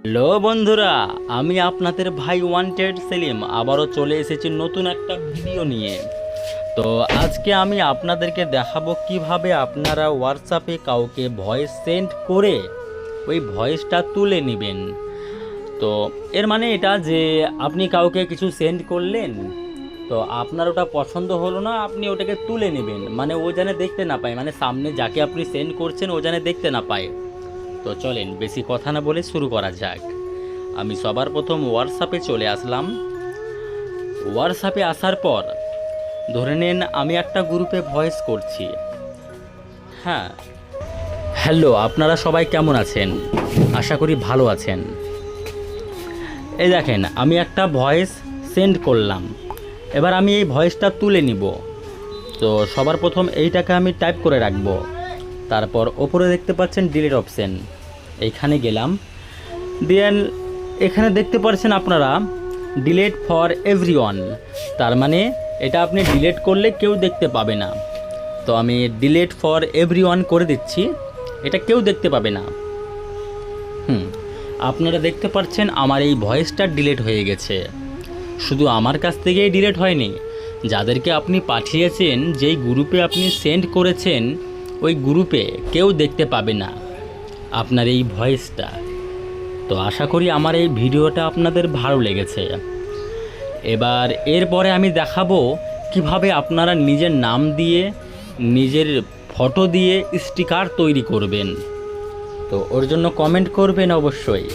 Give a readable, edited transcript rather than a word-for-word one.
Hello বন্ধুরা, আমি আপনাদের ভাই ওয়ান্টেড সেলিম আবারও চলে এসেছি নতুন একটা ভিডিও নিয়ে। তো আজকে আমি আপনাদেরকে দেখাবো কিভাবে আপনারা হোয়াটসঅ্যাপে কাউকে ভয়েস সেন্ড করে ওই ভয়েসটা তুলে নেবেন। তো এর মানে এটা যে আপনি কাউকে কিছু সেন্ড করলেন, তো আপনার ওটা পছন্দ হলো না, আপনি ওটাকে তুলে নেবেন, মানে ও যেন দেখতে না পায়, মানে সামনে যাকে আপনি সেন্ড করছেন ও যেন দেখতে না পায়। তো চলেন বেশি কথা না বলে শুরু করা যাক। আমি সবার প্রথম হোয়াটসঅ্যাপে চলে আসলাম। হোয়াটসঅ্যাপে আসার পর ধরে নিন আমি একটা গ্রুপে ভয়েস করছি। হ্যাঁ, হ্যালো, আপনারা সবাই কেমন আছেন? আশা করি ভালো আছেন। এই দেখেন আমি একটা ভয়েস সেন্ড করলাম, এবার আমি এই ভয়েসটা তুলে নিব। তো সবার প্রথম এইটাকে আমি টাইপ করে রাখব। তারপর ওপরে দেখতে পাচ্ছেন ডিলিট অপশন, এইখানে গেলাম। দেন এখানে দেখতে পাচ্ছেন আপনারা ডিলেট ফর এভরিওয়ান, তার মানে এটা আপনি ডিলেট করলে কেউ দেখতে পাবে না। তো আমি ডিলেট ফর এভরিওয়ান করে দিচ্ছি, এটা কেউ দেখতে পাবে না। আপনারা দেখতে পাচ্ছেন আমার এই ভয়েসটা ডিলেট হয়ে গেছে। শুধু আমার কাছ থেকেই ডিলেট হয়নি, যাদেরকে আপনি পাঠিয়েছেন, যেই গ্রুপে আপনি সেন্ড করেছেন ওই গ্রুপে কেউ দেখতে পাবে না আপনার এই ভয়েসটা। তো আশা করি আমার এই ভিডিওটা আপনাদের ভালো লেগেছে। এবার এরপরে আমি দেখাবো কিভাবে আপনারা নিজের নাম দিয়ে, নিজের ফটো দিয়ে স্টিকার তৈরি করবেন। তো ওর জন্য কমেন্ট করবেন অবশ্যই।